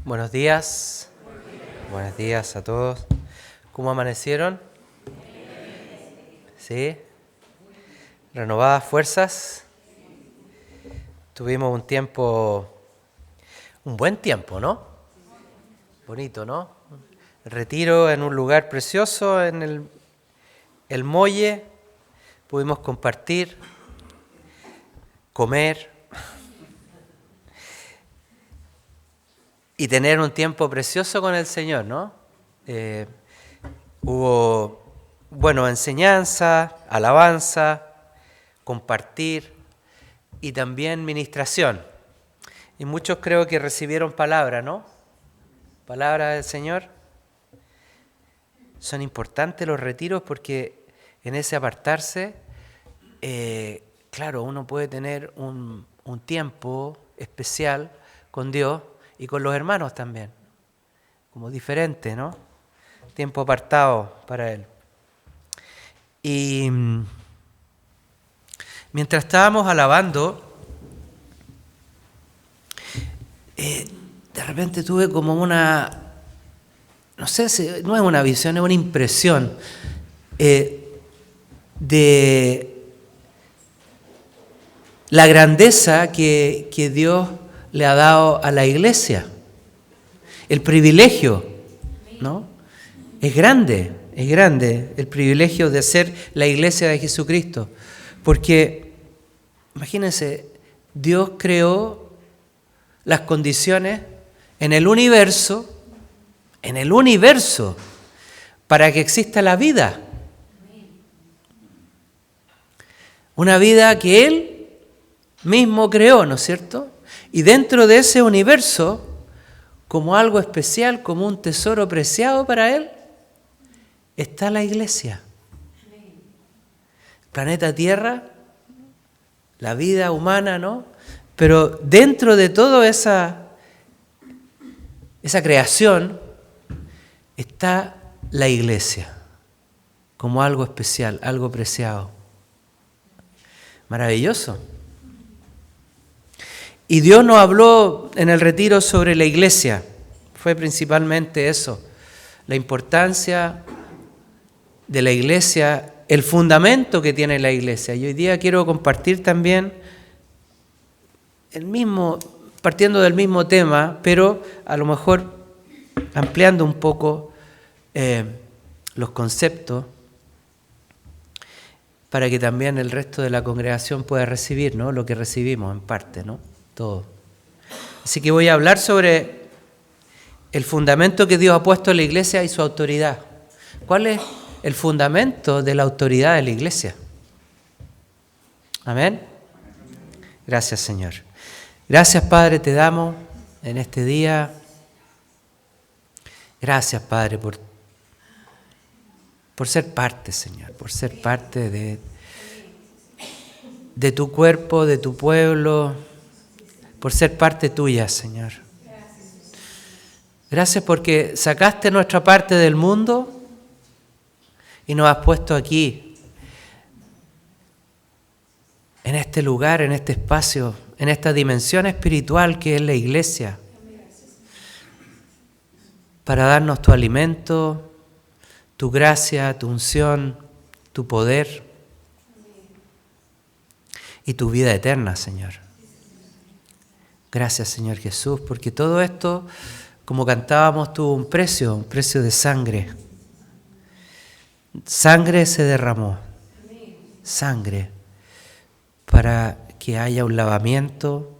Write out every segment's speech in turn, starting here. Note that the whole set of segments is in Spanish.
Buenos días. Buenos días a todos. ¿Cómo amanecieron? ¿Sí? ¿Renovadas fuerzas? Tuvimos un buen tiempo, ¿no? Bonito, ¿no? Retiro en un lugar precioso, en el Molle. Pudimos compartir, comer y tener un tiempo precioso con el Señor, ¿no? Hubo, enseñanza, alabanza, compartir y también ministración. Y muchos creo que recibieron palabra, ¿no? Palabra del Señor. Son importantes los retiros porque en ese apartarse, claro, uno puede tener un tiempo especial con Dios y con los hermanos también, como diferente, ¿no? Tiempo apartado para Él. Y mientras estábamos alabando, de repente tuve como una, no sé si no es una visión, es una impresión de la grandeza que Dios le ha dado a la iglesia. El privilegio, ¿no? Es grande el privilegio de ser la iglesia de Jesucristo. Porque, imagínense, Dios creó las condiciones en el universo, para que exista la vida. Una vida que Él mismo creó, ¿no es cierto? Y dentro de ese universo, como algo especial, como un tesoro preciado para Él, está la iglesia. Planeta Tierra, la vida humana, ¿no? Pero dentro de toda esa creación está la iglesia, como algo especial, algo preciado. Maravilloso. Y Dios nos habló en el retiro sobre la iglesia. Fue principalmente eso, la importancia de la iglesia, el fundamento que tiene la iglesia. Y hoy día quiero compartir también partiendo del mismo tema, pero a lo mejor ampliando un poco los conceptos para que también el resto de la congregación pueda recibir, ¿no? Lo que recibimos en parte, ¿no? Todo. Así que voy a hablar sobre el fundamento que Dios ha puesto en la iglesia y su autoridad. ¿Cuál es el fundamento de la autoridad de la iglesia? Amén. Gracias, Señor. Gracias, Padre, te damos en este día. Gracias, Padre, por ser parte, Señor, por ser parte de tu cuerpo, de tu pueblo, por ser parte tuya, Señor. Gracias porque sacaste nuestra parte del mundo y nos has puesto aquí, en este lugar, en este espacio, en esta dimensión espiritual que es la iglesia, para darnos tu alimento, tu gracia, tu unción, tu poder y tu vida eterna, Señor. Gracias, Señor Jesús, porque todo esto, como cantábamos, tuvo un precio de sangre. Sangre se derramó, sangre, para que haya un lavamiento,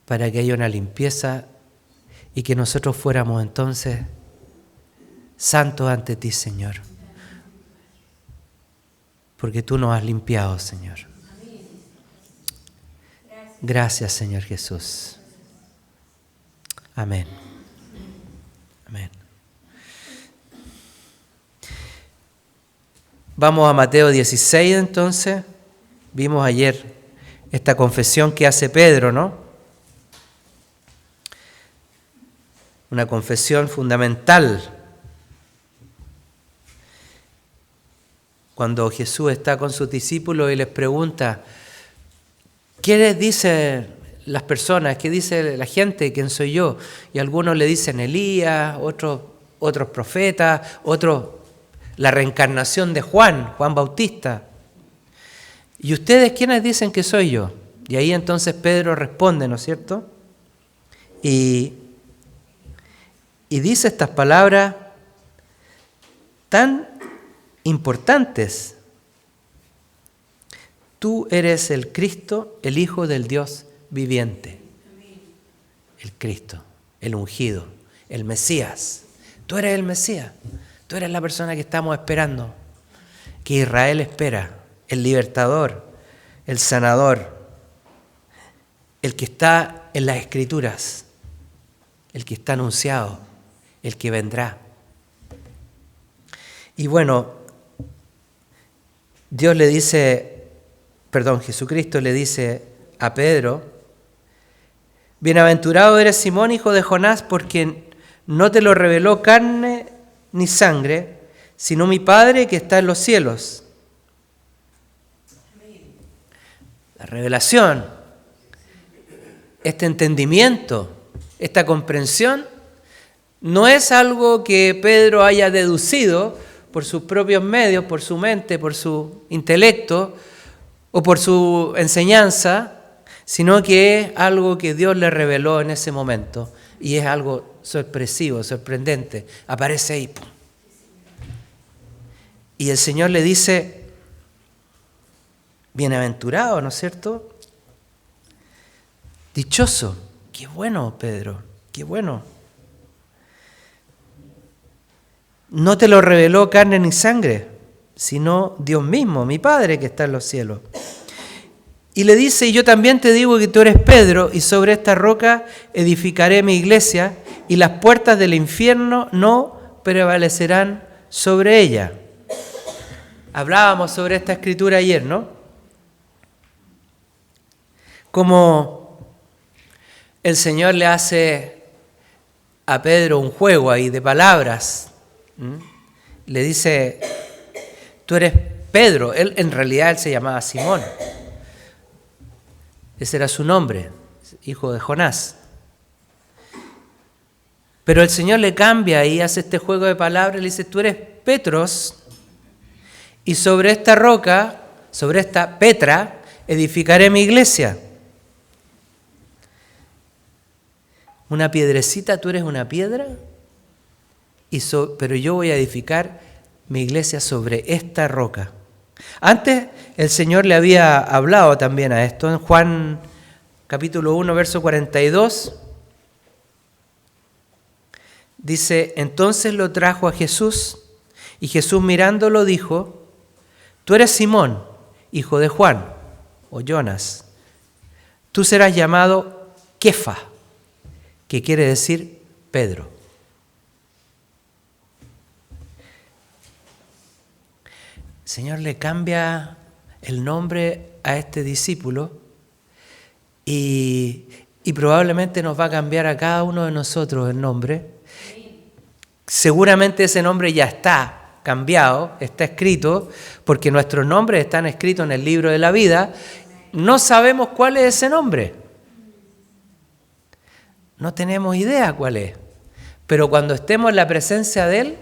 para que haya una limpieza y que nosotros fuéramos entonces santos ante ti, Señor, porque tú nos has limpiado, Señor. Gracias, Señor Jesús. Amén. Amén. Vamos a Mateo 16 entonces. Vimos ayer esta confesión que hace Pedro, ¿no? Una confesión fundamental. Cuando Jesús está con sus discípulos y les pregunta, ¿qué les dice las personas? ¿Qué dice la gente? ¿Quién soy yo? Y algunos le dicen Elías, otros profetas, otros la reencarnación de Juan Bautista. ¿Y ustedes quiénes dicen que soy yo? Y ahí entonces Pedro responde, ¿no es cierto? Y dice estas palabras tan importantes. Tú eres el Cristo, el Hijo del Dios viviente. El Cristo, el ungido, el Mesías. Tú eres el Mesías. Tú eres la persona que estamos esperando, que Israel espera, el libertador, el sanador, el que está en las Escrituras, el que está anunciado, el que vendrá. Y bueno, Jesucristo le dice a Pedro, bienaventurado eres Simón, hijo de Jonás, porque no te lo reveló carne ni sangre, sino mi Padre que está en los cielos. La revelación, este entendimiento, esta comprensión, no es algo que Pedro haya deducido por sus propios medios, por su mente, por su intelecto o por su enseñanza, sino que es algo que Dios le reveló en ese momento y es algo sorpresivo, sorprendente. Aparece ahí. Y el Señor le dice, bienaventurado, ¿no es cierto? Dichoso. Qué bueno, Pedro, qué bueno. No te lo reveló carne ni sangre, sino Dios mismo, mi Padre que está en los cielos. Y le dice, y yo también te digo que tú eres Pedro, y sobre esta roca edificaré mi iglesia, y las puertas del infierno no prevalecerán sobre ella. Hablábamos sobre esta escritura ayer, ¿no? Como el Señor le hace a Pedro un juego ahí de palabras. Le dice, tú eres Pedro. Él en realidad se llamaba Simón. Ese era su nombre, hijo de Jonás. Pero el Señor le cambia y hace este juego de palabras y le dice, tú eres Petros, y sobre esta roca, sobre esta Petra, edificaré mi iglesia. Una piedrecita, tú eres una piedra, pero yo voy a edificar mi iglesia sobre esta roca. Antes el Señor le había hablado también a esto, en Juan capítulo 1, verso 42, dice, entonces lo trajo a Jesús, y Jesús mirándolo dijo, tú eres Simón, hijo de Juan, o Jonas, tú serás llamado Kefa, que quiere decir Pedro. El Señor le cambia el nombre a este discípulo y probablemente nos va a cambiar a cada uno de nosotros el nombre. Seguramente ese nombre ya está cambiado, está escrito, porque nuestros nombres están escritos en el libro de la vida. No sabemos cuál es ese nombre. No tenemos idea cuál es. Pero cuando estemos en la presencia de Él,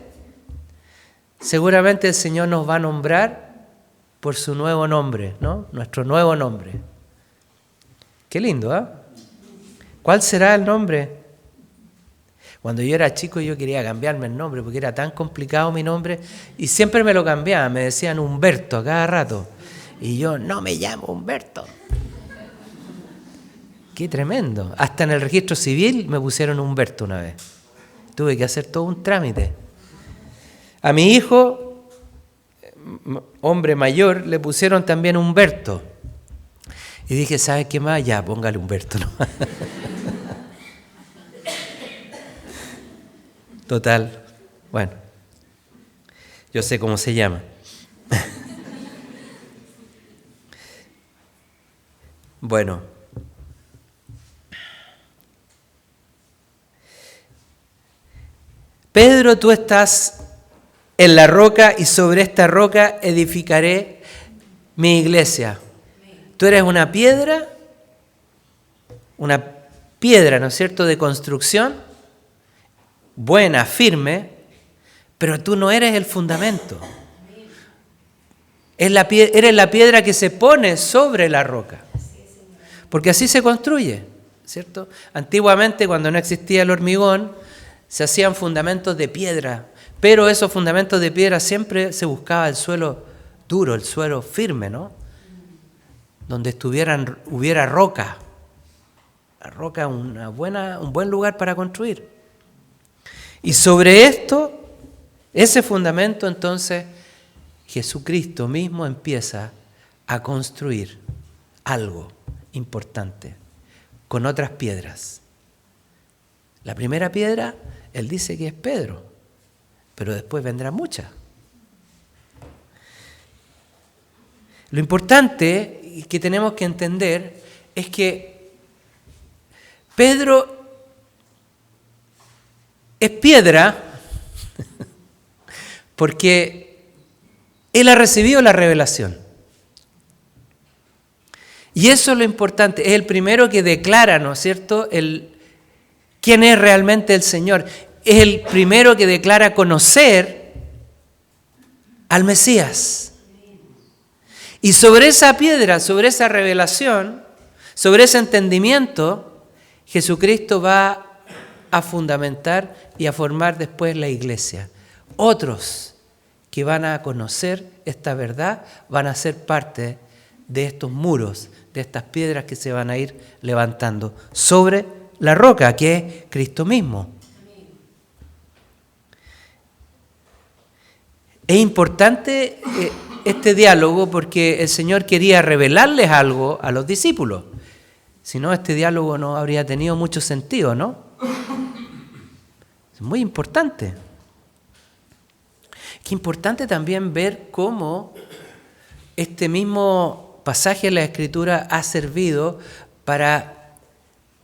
seguramente el Señor nos va a nombrar por su nuevo nombre, ¿no? Nuestro nuevo nombre. Qué lindo, ¿eh? ¿Cuál será el nombre? Cuando yo era chico yo quería cambiarme el nombre porque era tan complicado mi nombre y siempre me lo cambiaban, me decían Humberto a cada rato. Y yo, no me llamo Humberto. Qué tremendo. Hasta en el registro civil me pusieron Humberto una vez. Tuve que hacer todo un trámite. A mi hijo, hombre mayor, le pusieron también Humberto. Y dije, ¿sabes qué más? Ya, póngale Humberto, ¿no? Total. Bueno, yo sé cómo se llama. Bueno. Pedro, tú estás en la roca y sobre esta roca edificaré mi iglesia. Tú eres una piedra una piedra, ¿no es cierto?, de construcción, buena, firme, pero tú no eres el fundamento. Eres la piedra que se pone sobre la roca. Porque así se construye, ¿cierto? Antiguamente, cuando no existía el hormigón, se hacían fundamentos de piedra, pero esos fundamentos de piedra siempre se buscaba el suelo duro, el suelo firme, ¿no? Donde hubiera roca. La roca es un buen lugar para construir. Y sobre esto, ese fundamento, entonces, Jesucristo mismo empieza a construir algo importante con otras piedras. La primera piedra, él dice que es Pedro, pero después vendrán muchas. Lo importante que tenemos que entender es que Pedro es piedra porque él ha recibido la revelación. Y eso es lo importante, es el primero que declara, ¿no es cierto?, quién es realmente el Señor. Es el primero que declara conocer al Mesías. Y sobre esa piedra, sobre esa revelación, sobre ese entendimiento, Jesucristo va a fundamentar y a formar después la iglesia. Otros que van a conocer esta verdad van a ser parte de estos muros, de estas piedras que se van a ir levantando sobre la roca, que es Cristo mismo. Es importante este diálogo porque el Señor quería revelarles algo a los discípulos. Si no, este diálogo no habría tenido mucho sentido, ¿no? Es muy importante. Es importante también ver cómo este mismo pasaje de la Escritura ha servido para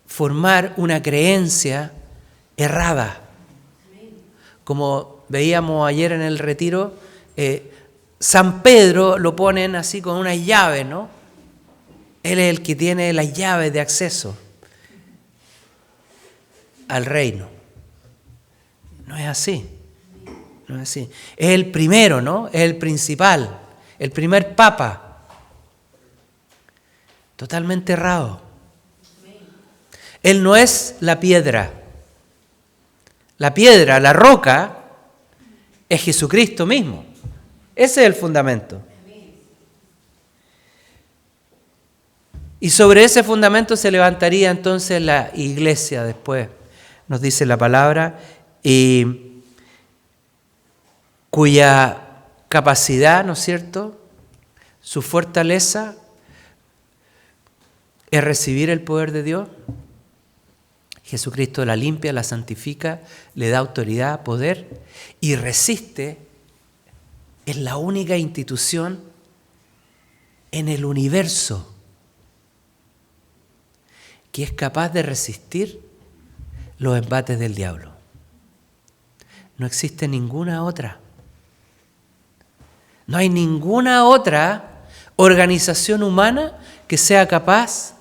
formar una creencia errada. Como veíamos ayer en el retiro, San Pedro lo ponen así con una llave, ¿no? Él es el que tiene las llaves de acceso al reino. No es así. No es así. Es el primero, ¿no? Es el principal, el primer papa. Totalmente errado. Él no es la piedra. La piedra, la roca, es Jesucristo mismo. Ese es el fundamento. Y sobre ese fundamento se levantaría entonces la iglesia después, nos dice la palabra, y cuya capacidad, ¿no es cierto?, su fortaleza es recibir el poder de Dios. Jesucristo la limpia, la santifica, le da autoridad, poder y resiste. Es la única institución en el universo que es capaz de resistir los embates del diablo. No existe ninguna otra. No hay ninguna otra organización humana que sea capaz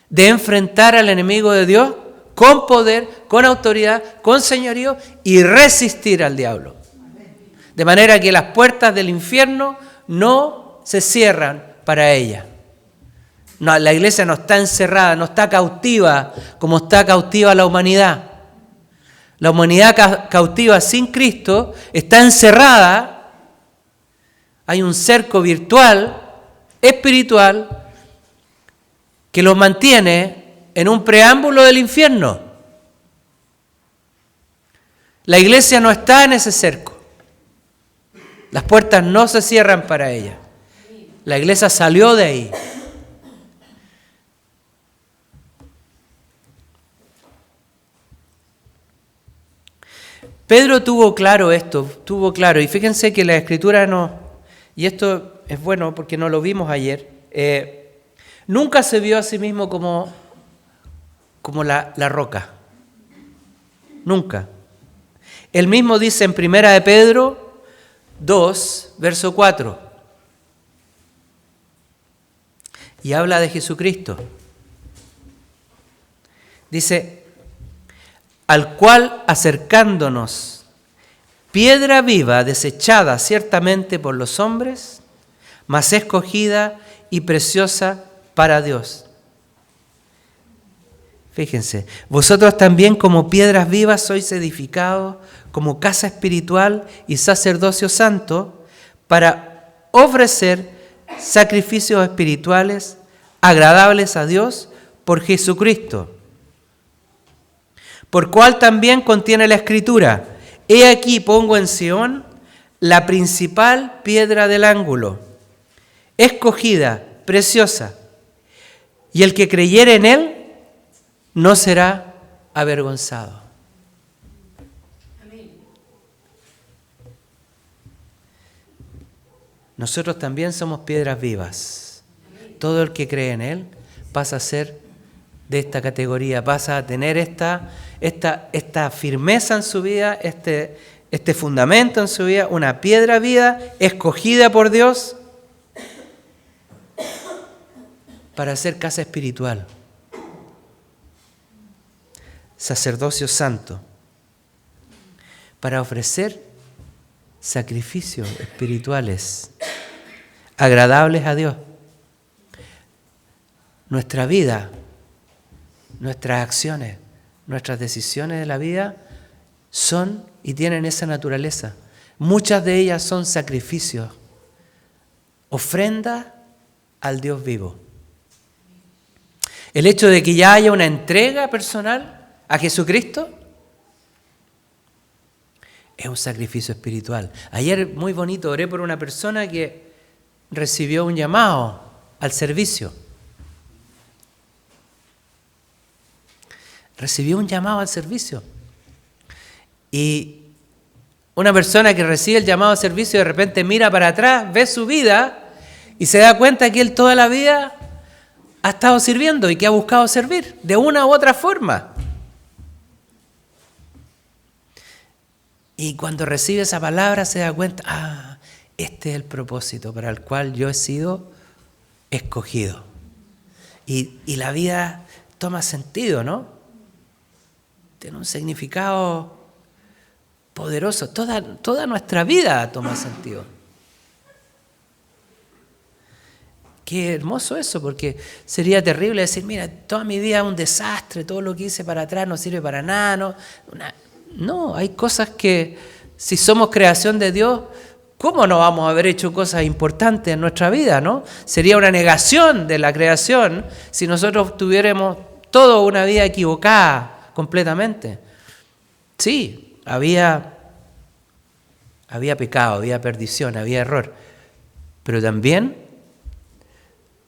de enfrentar al enemigo de Dios con poder, con autoridad, con señorío y resistir al diablo. De manera que las puertas del infierno no se cierran para ella. No, la iglesia no está encerrada, no está cautiva como está cautiva la humanidad. La humanidad cautiva sin Cristo está encerrada. Hay un cerco virtual, espiritual, que los mantiene en un preámbulo del infierno. La iglesia no está en ese cerco. Las puertas no se cierran para ella. La iglesia salió de ahí. Pedro tuvo claro esto, y fíjense que la Escritura no, y esto es bueno porque no lo vimos ayer, nunca se vio a sí mismo como la roca. Nunca. Él mismo dice en 1 de Pedro 2, verso 4, y habla de Jesucristo. Dice, al cual acercándonos, piedra viva desechada ciertamente por los hombres, mas escogida y preciosa para Dios. Fíjense, vosotros también como piedras vivas sois edificados como casa espiritual y sacerdocio santo para ofrecer sacrificios espirituales agradables a Dios por Jesucristo. Por cual también contiene la Escritura: he aquí pongo en Sión la principal piedra del ángulo, escogida, preciosa, y el que creyere en él no será avergonzado. Amén. Nosotros también somos piedras vivas. Amén. Todo el que cree en él pasa a ser de esta categoría, pasa a tener esta firmeza en su vida, este fundamento en su vida, una piedra viva escogida por Dios para hacer casa espiritual. Sacerdocio santo, para ofrecer sacrificios espirituales agradables a Dios. Nuestra vida, nuestras acciones, nuestras decisiones de la vida son y tienen esa naturaleza. Muchas de ellas son sacrificios, ofrenda al Dios vivo. El hecho de que ya haya una entrega personal a Jesucristo es un sacrificio espiritual. Ayer, muy bonito, oré por una persona que recibió un llamado al servicio. Recibió un llamado al servicio. Y una persona que recibe el llamado al servicio de repente mira para atrás, ve su vida y se da cuenta que él toda la vida ha estado sirviendo y que ha buscado servir de una u otra forma. Y cuando recibe esa palabra se da cuenta, este es el propósito para el cual yo he sido escogido. Y la vida toma sentido, ¿no? Tiene un significado poderoso. Toda nuestra vida toma sentido. Qué hermoso eso, porque sería terrible decir, mira, toda mi vida es un desastre, todo lo que hice para atrás no sirve para nada. No, hay cosas que, si somos creación de Dios, ¿cómo no vamos a haber hecho cosas importantes en nuestra vida, no? Sería una negación de la creación si nosotros tuviéramos toda una vida equivocada completamente. Sí, había pecado, había perdición, había error, pero también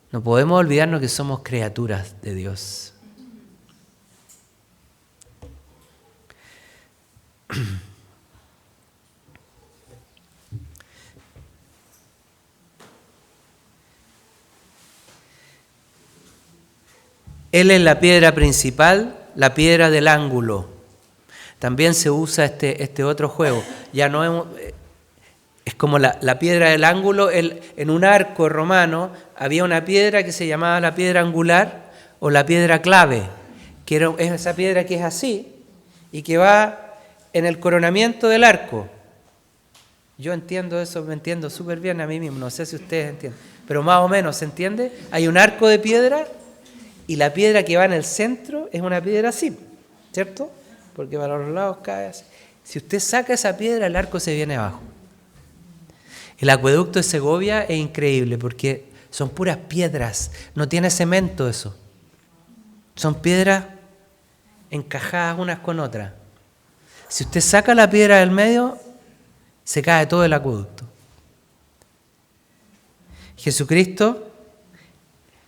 no podemos olvidarnos que somos criaturas de Dios. Él es la piedra principal, la piedra del ángulo. También se usa este otro juego. Ya no es como la piedra del ángulo. En un arco romano había una piedra que se llamaba la piedra angular o la piedra clave, que es esa piedra que es así y que va en el coronamiento del arco. Yo entiendo eso, me entiendo súper bien a mí mismo, no sé si ustedes entienden, pero más o menos, ¿se entiende? Hay un arco de piedra y la piedra que va en el centro es una piedra así, ¿cierto? Porque para los lados cae así. Si usted saca esa piedra, el arco se viene abajo. El acueducto de Segovia es increíble porque son puras piedras, no tiene cemento eso. Son piedras encajadas unas con otras. Si usted saca la piedra del medio, se cae todo el acueducto. Jesucristo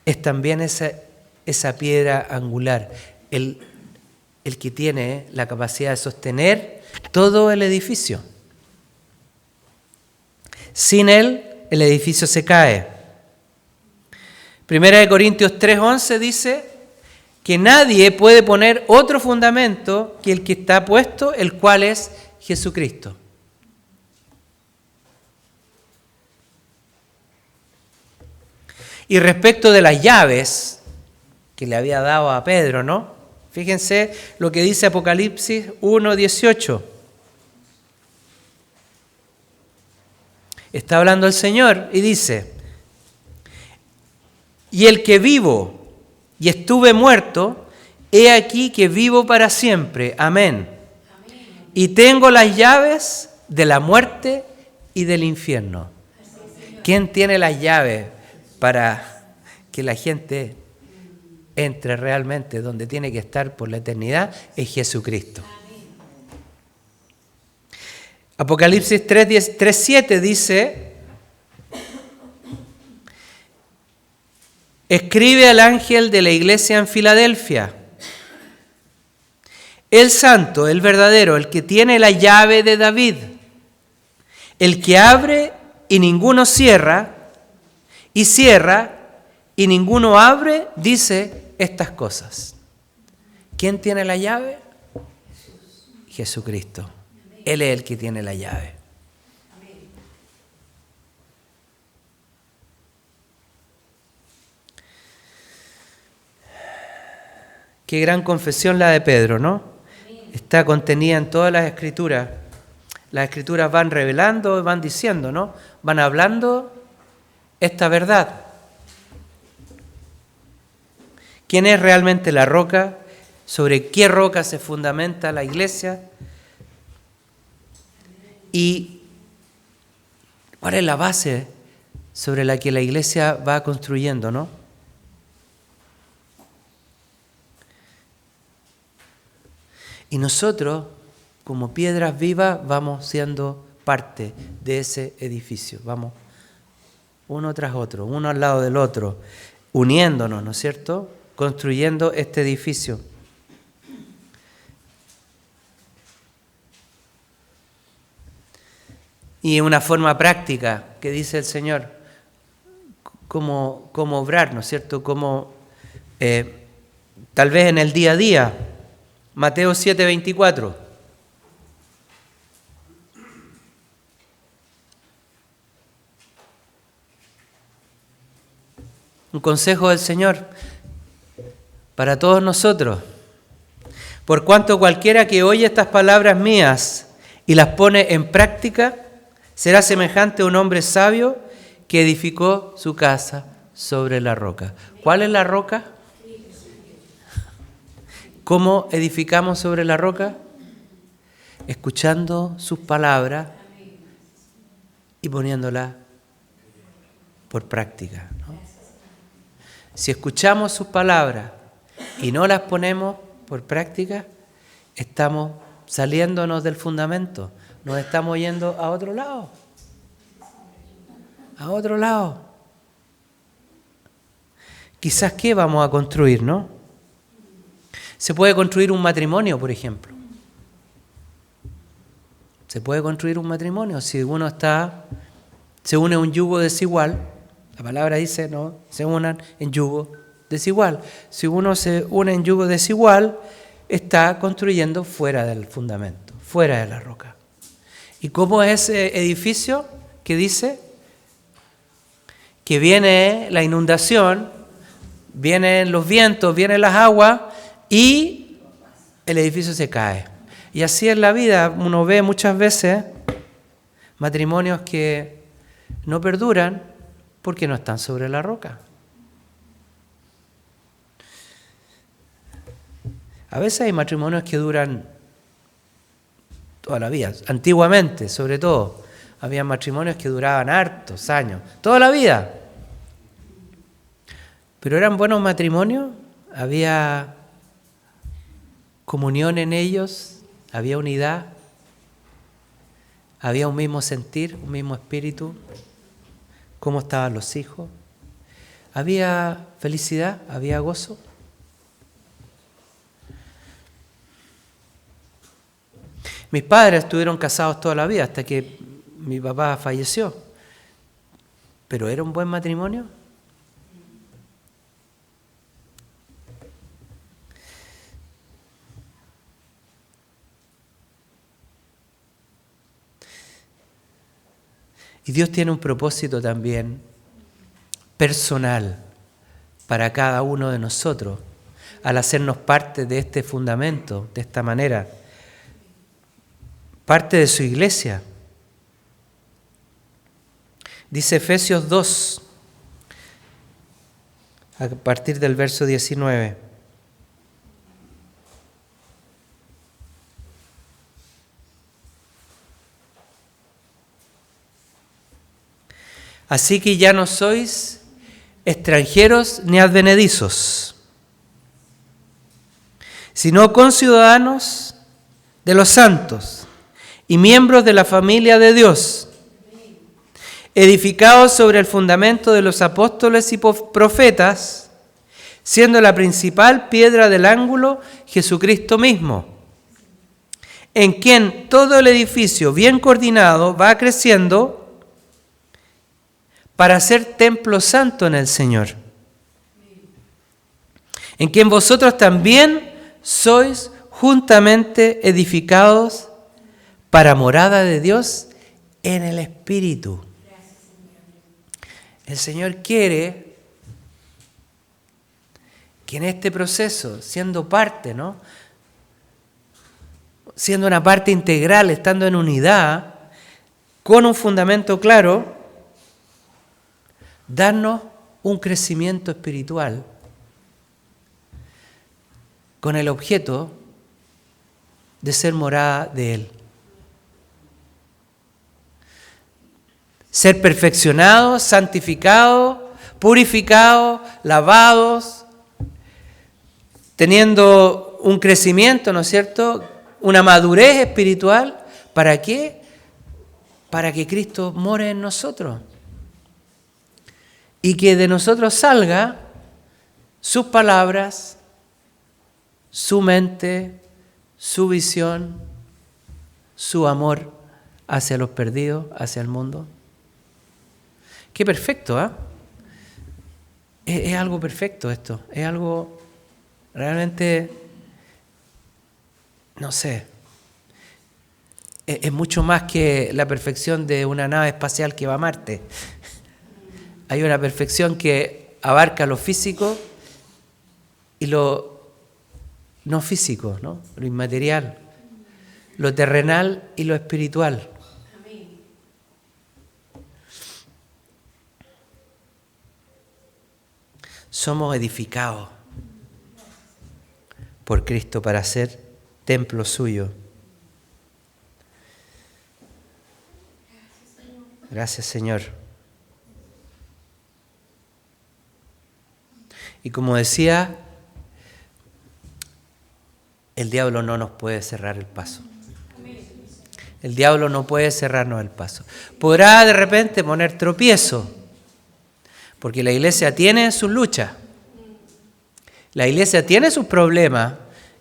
es también esa piedra angular, el que tiene la capacidad de sostener todo el edificio. Sin él, el edificio se cae. 1 Corintios 3:11 dice que nadie puede poner otro fundamento que el que está puesto, el cual es Jesucristo. Y respecto de las llaves que le había dado a Pedro, ¿no? Fíjense lo que dice Apocalipsis 1:18. Está hablando el Señor y dice: y el que vivo y estuve muerto, he aquí que vivo para siempre. Amén. Y tengo las llaves de la muerte y del infierno. ¿Quién tiene las llaves para que la gente entre realmente donde tiene que estar por la eternidad? Es Jesucristo. Apocalipsis 3:7 dice: escribe al ángel de la iglesia en Filadelfia, el santo, el verdadero, el que tiene la llave de David, el que abre y ninguno cierra, y cierra y ninguno abre, dice estas cosas. ¿Quién tiene la llave? Jesucristo. Él es el que tiene la llave. Qué gran confesión la de Pedro, ¿no? Está contenida en todas las Escrituras. Las Escrituras van revelando, van diciendo, ¿no? Van hablando esta verdad. ¿Quién es realmente la roca? ¿Sobre qué roca se fundamenta la iglesia? ¿Y cuál es la base sobre la que la iglesia va construyendo, no? Y nosotros, como piedras vivas, vamos siendo parte de ese edificio. Vamos uno tras otro, uno al lado del otro, uniéndonos, ¿no es cierto?, construyendo este edificio. Y en una forma práctica, que dice el Señor, cómo obrar, ¿no es cierto?, cómo tal vez en el día a día. Mateo 7:24. Un consejo del Señor para todos nosotros. Por cuanto cualquiera que oye estas palabras mías y las pone en práctica, será semejante a un hombre sabio que edificó su casa sobre la roca. ¿Cuál es la roca? ¿Cómo edificamos sobre la roca? Escuchando sus palabras y poniéndolas por práctica, ¿no? Si escuchamos sus palabras y no las ponemos por práctica, estamos saliéndonos del fundamento, nos estamos yendo a otro lado. A otro lado. Quizás ¿qué vamos a construir, no? Se puede construir un matrimonio, por ejemplo. Se puede construir un matrimonio si uno se une a un yugo desigual. La palabra dice, no, se unan en yugo desigual. Si uno se une en yugo desigual, está construyendo fuera del fundamento, fuera de la roca. ¿Y cómo es ese edificio que dice? Que viene la inundación, vienen los vientos, vienen las aguas y el edificio se cae. Y así es la vida. Uno ve muchas veces matrimonios que no perduran porque no están sobre la roca. A veces hay matrimonios que duran toda la vida. Antiguamente, sobre todo, había matrimonios que duraban hartos años, toda la vida. Pero eran buenos matrimonios, había comunión en ellos, había unidad, había un mismo sentir, un mismo espíritu, cómo estaban los hijos, había felicidad, había gozo. Mis padres estuvieron casados toda la vida hasta que mi papá falleció. ¿Pero era un buen matrimonio? Y Dios tiene un propósito también personal para cada uno de nosotros. al hacernos parte de este fundamento, de esta manera, parte de su iglesia. Dice Efesios 2, a partir del verso 19. Así que ya no sois extranjeros ni advenedizos, sino conciudadanos de los santos y miembros de la familia de Dios, edificados sobre el fundamento de los apóstoles y profetas, siendo la principal piedra del ángulo Jesucristo mismo, en quien todo el edificio bien coordinado va creciendo para ser templo santo en el Señor, en quien vosotros también sois juntamente edificados para morada de Dios en el Espíritu. El Señor quiere que en este proceso, siendo parte, ¿no? Siendo una parte integral, estando en unidad, con un fundamento claro, darnos un crecimiento espiritual con el objeto de ser morada de Él. Ser perfeccionados, santificados, purificados, lavados, teniendo un crecimiento, ¿no es cierto?, una madurez espiritual. ¿Para qué? Para que Cristo more en nosotros. Y que de nosotros salga sus palabras, su mente, su visión, su amor hacia los perdidos, hacia el mundo. Qué perfecto, ¿ah? Es algo perfecto esto, es algo realmente, no sé, es mucho más que la perfección de una nave espacial que va a Marte. Hay una perfección que abarca lo físico y lo no físico, ¿no? Lo inmaterial, lo terrenal y lo espiritual. Somos edificados por Cristo para ser templo suyo. Gracias, Señor. Y como decía, el diablo no nos puede cerrar el paso. El diablo no puede cerrarnos el paso. Podrá de repente poner tropiezo, porque la iglesia tiene sus luchas. La iglesia tiene sus problemas,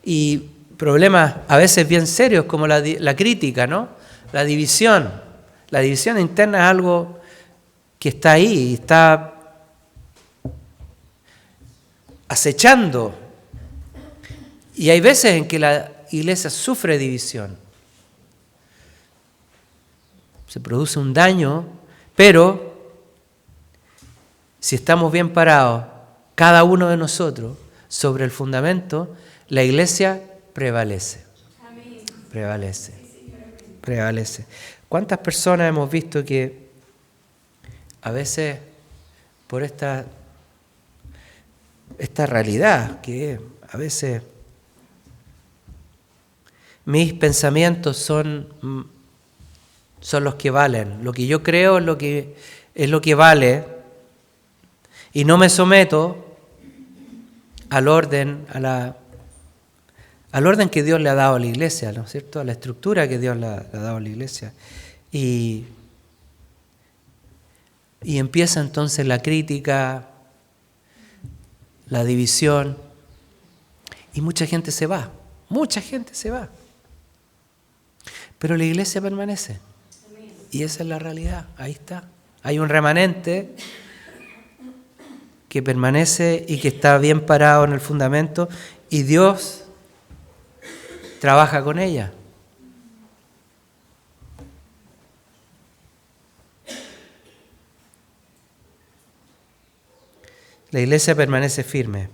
y problemas a veces bien serios, como la crítica, ¿no? La división. La división interna es algo que está ahí, está acechando. Y hay veces en que la iglesia sufre división. Se produce un daño, pero si estamos bien parados, cada uno de nosotros, sobre el fundamento, la iglesia prevalece. Prevalece. ¿Cuántas personas hemos visto que a veces por esta realidad, que a veces mis pensamientos son los que valen, lo que yo creo es lo que vale, y no me someto al orden, al orden que Dios le ha dado a la iglesia, ¿no es cierto?, a la estructura que Dios le ha dado a la iglesia. Y empieza entonces la crítica, la división, y mucha gente se va. Pero la iglesia permanece. Y esa es la realidad, ahí está. Hay un remanente que permanece y que está bien parado en el fundamento, y Dios trabaja con ella. La iglesia permanece firme.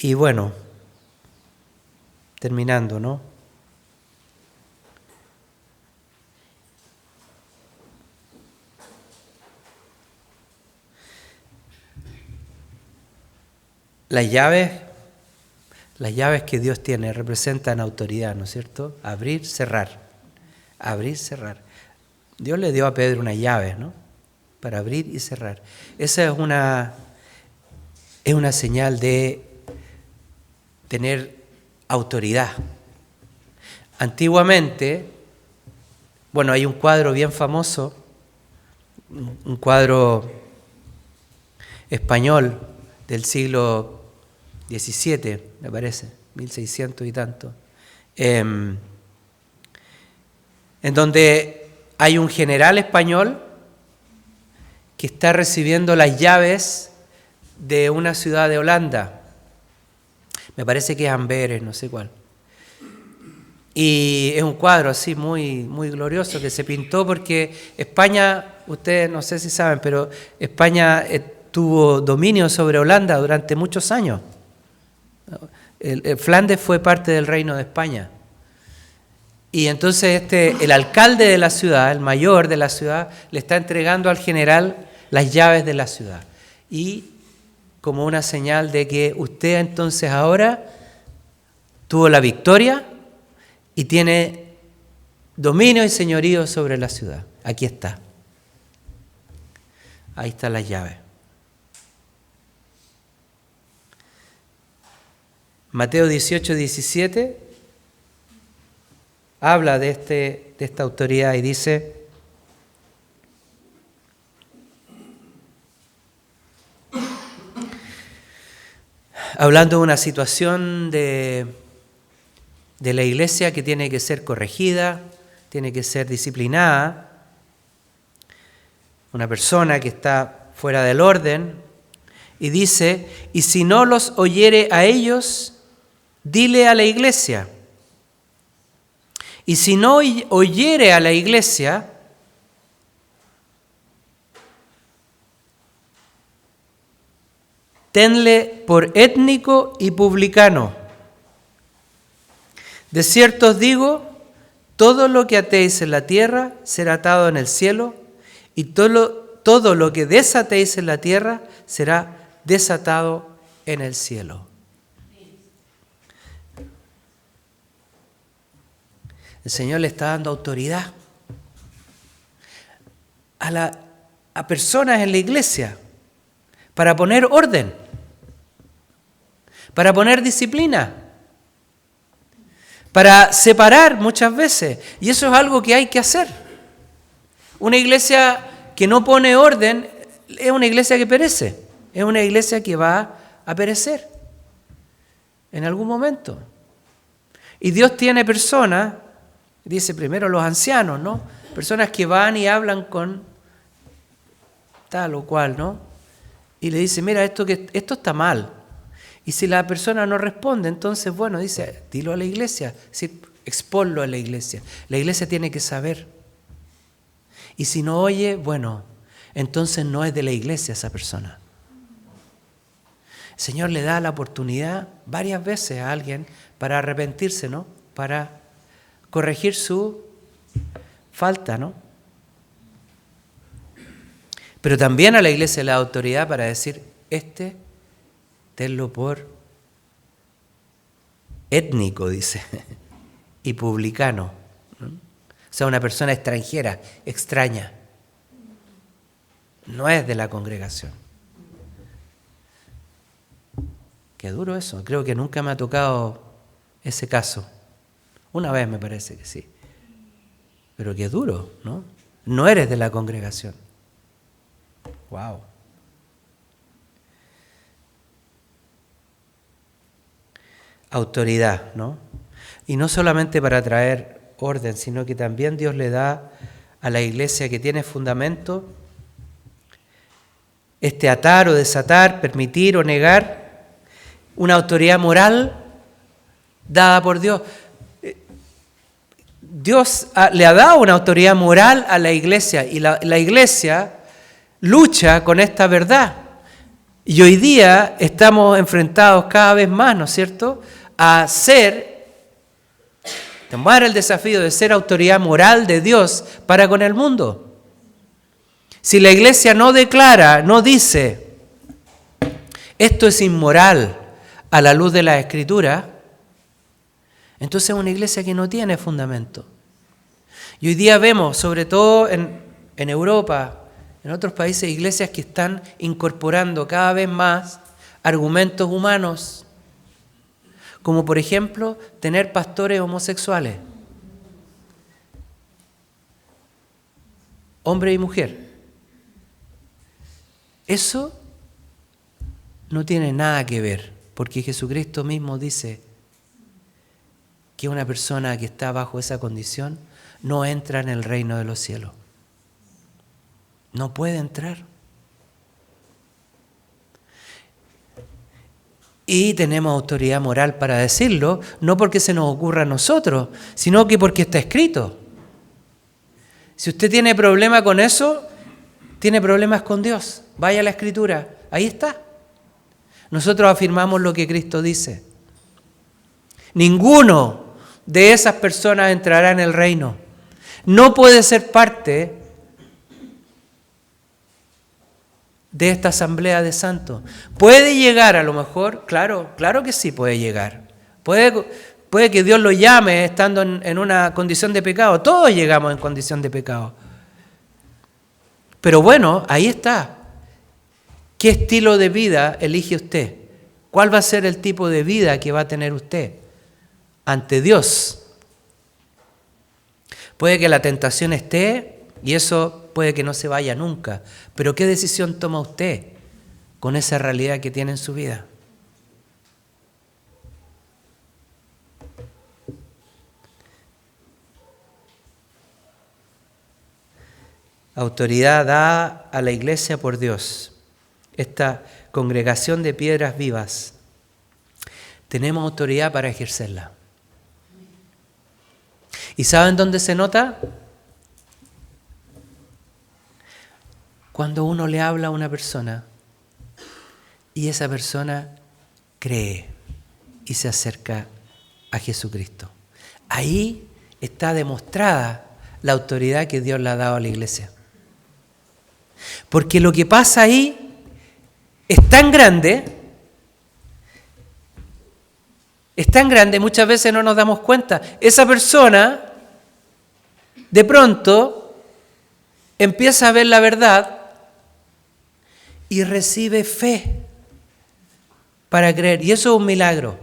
Y bueno, terminando, ¿no? Las llaves que Dios tiene representan autoridad, ¿no es cierto? Abrir, cerrar. Abrir, cerrar. Dios le dio a Pedro una llave, ¿no? Para abrir y cerrar. Esa es una señal de tener autoridad. Antiguamente, bueno, hay un cuadro bien famoso, un cuadro español del siglo XVII, me parece, 1600 y tanto, en donde hay un general español que está recibiendo las llaves de una ciudad de Holanda. Me parece que es Amberes, no sé cuál. Y es un cuadro así muy, muy glorioso que se pintó porque España, ustedes no sé si saben, pero España tuvo dominio sobre Holanda durante muchos años. Flandes fue parte del Reino de España. Y entonces el alcalde de la ciudad, el mayor de la ciudad, le está entregando al general las llaves de la ciudad. Y como una señal de que usted entonces ahora tuvo la victoria y tiene dominio y señorío sobre la ciudad. Aquí está. Ahí están las llaves. Mateo 18, 17 habla de esta autoridad y dice: hablando de una situación de la iglesia que tiene que ser corregida, tiene que ser disciplinada, una persona que está fuera del orden, y dice: y si no los oyere a ellos, dile a la iglesia. Y si no oyere a la iglesia, tenle por étnico y publicano. De cierto os digo, todo lo que atéis en la tierra será atado en el cielo, y todo lo que desatéis en la tierra será desatado en el cielo. El Señor le está dando autoridad a personas en la iglesia para poner orden, para poner disciplina, para separar muchas veces. Y eso es algo que hay que hacer. Una iglesia que no pone orden es una iglesia que perece, es una iglesia que va a perecer en algún momento. Y Dios tiene personas, dice primero los ancianos, ¿no? Personas que van y hablan con tal o cual, ¿no? Y le dice: mira, esto está mal. Y si la persona no responde, entonces, bueno, dice, dilo a la iglesia, exponlo a la iglesia. La iglesia tiene que saber. Y si no oye, bueno, entonces no es de la iglesia esa persona. El Señor le da la oportunidad varias veces a alguien para arrepentirse, ¿no? Para corregir su falta, ¿no? Pero también a la iglesia le da autoridad para decir: tenlo por étnico, dice, y publicano, ¿no? O sea, una persona extranjera, extraña. No es de la congregación. Qué duro eso. Creo que nunca me ha tocado ese caso. Una vez me parece que sí. Pero qué duro, ¿no? No eres de la congregación. Wow. Autoridad, ¿no? Y no solamente para traer orden, sino que también Dios le da a la iglesia que tiene fundamento atar o desatar, permitir o negar, una autoridad moral dada por Dios. Dios le ha dado una autoridad moral a la iglesia y la iglesia lucha con esta verdad. Y hoy día estamos enfrentados cada vez más, ¿no es cierto?, a tomar el desafío de ser autoridad moral de Dios para con el mundo. Si la iglesia no declara, no dice, esto es inmoral a la luz de la Escritura, entonces es una iglesia que no tiene fundamento. Y hoy día vemos, sobre todo en Europa, en otros países, iglesias que están incorporando cada vez más argumentos humanos, como por ejemplo tener pastores homosexuales, hombre y mujer. Eso no tiene nada que ver, porque Jesucristo mismo dice que una persona que está bajo esa condición no entra en el reino de los cielos. No puede entrar. Y tenemos autoridad moral para decirlo, no porque se nos ocurra a nosotros, sino que porque está escrito. Si usted tiene problema con eso, tiene problemas con Dios. Vaya a la Escritura, ahí está. Nosotros afirmamos lo que Cristo dice. Ninguno de esas personas entrará en el reino. No puede ser parte de esta asamblea de santos. ¿Puede llegar a lo mejor? Claro que sí puede llegar. Puede que Dios lo llame estando en una condición de pecado. Todos llegamos en condición de pecado. Pero bueno, ahí está. ¿Qué estilo de vida elige usted? ¿Cuál va a ser el tipo de vida que va a tener usted ante Dios? Puede que la tentación esté y eso puede que no se vaya nunca. Pero ¿qué decisión toma usted con esa realidad que tiene en su vida? Autoridad dada a la iglesia por Dios. Esta congregación de piedras vivas. Tenemos autoridad para ejercerla. ¿Y saben dónde se nota? Cuando uno le habla a una persona y esa persona cree y se acerca a Jesucristo. Ahí está demostrada la autoridad que Dios le ha dado a la iglesia. Porque lo que pasa ahí es tan grande, muchas veces no nos damos cuenta. Esa persona de pronto empieza a ver la verdad y recibe fe para creer. Y eso es un milagro.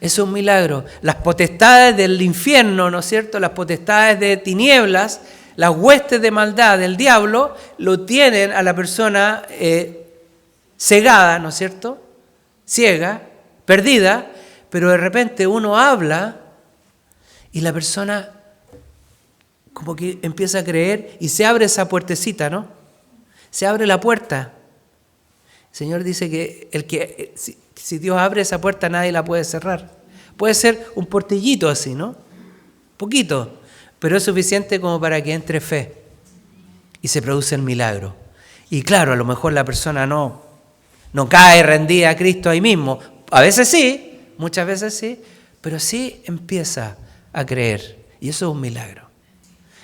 Eso es un milagro. Las potestades del infierno, ¿no es cierto? Las potestades de tinieblas, las huestes de maldad del diablo, lo tienen a la persona cegada, ¿no es cierto? Ciega, perdida, pero de repente uno habla y la persona como que empieza a creer y se abre esa puertecita, ¿no? Se abre la puerta. El Señor dice que si Dios abre esa puerta nadie la puede cerrar. Puede ser un portillito así, ¿no? Poquito, pero es suficiente como para que entre fe y se produce el milagro. Y claro, a lo mejor la persona no cae rendida a Cristo ahí mismo. A veces sí, muchas veces sí, pero sí empieza a creer. Y eso es un milagro.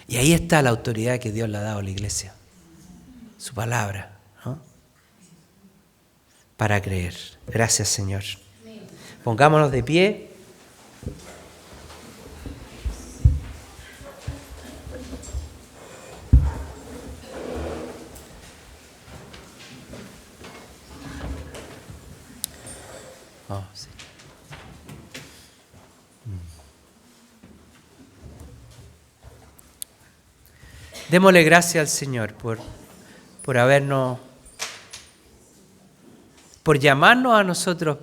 Y ahí está la autoridad que Dios le ha dado a la iglesia. Su palabra, ¿no? Para creer. Gracias, Señor. Pongámonos de pie. Oh, sí. Démosle gracias al Señor por habernos, por llamarnos a nosotros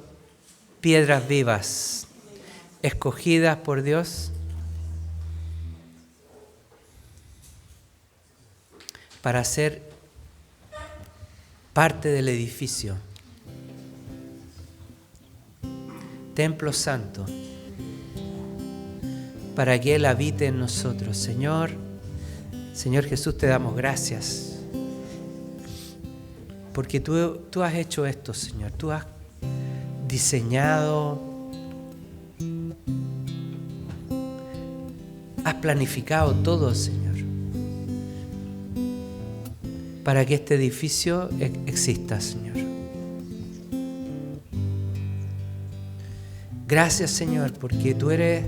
piedras vivas, escogidas por Dios para ser parte del edificio, templo santo, para que Él habite en nosotros. Señor Jesús, te damos gracias. porque tú has hecho esto, Señor. Tú has diseñado, has planificado todo, Señor, para que este edificio exista, Señor. Gracias, Señor, porque tú eres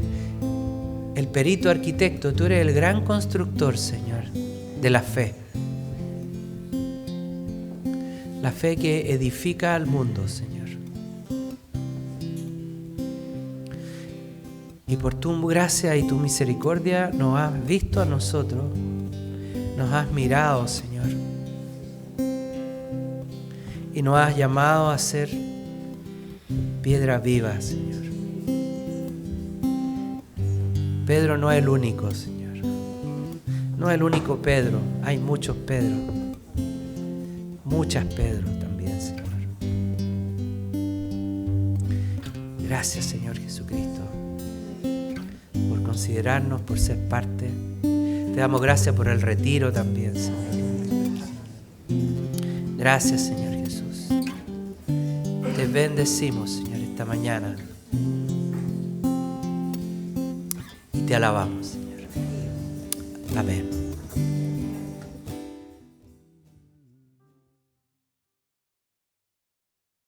el perito arquitecto, tú eres el gran constructor, Señor, de la fe. La fe que edifica al mundo, Señor. Y por tu gracia y tu misericordia nos has visto a nosotros, nos has mirado, Señor, y nos has llamado a ser piedras vivas, Señor. Pedro no es el único, Señor. No es el único Pedro. Hay muchos Pedro. Muchas Pedro también, Señor. Gracias, Señor Jesucristo, por considerarnos, por ser parte. Te damos gracias por el retiro también, Señor. Gracias, Señor Jesús. Te bendecimos, Señor, esta mañana. Y te alabamos, Señor. Amén.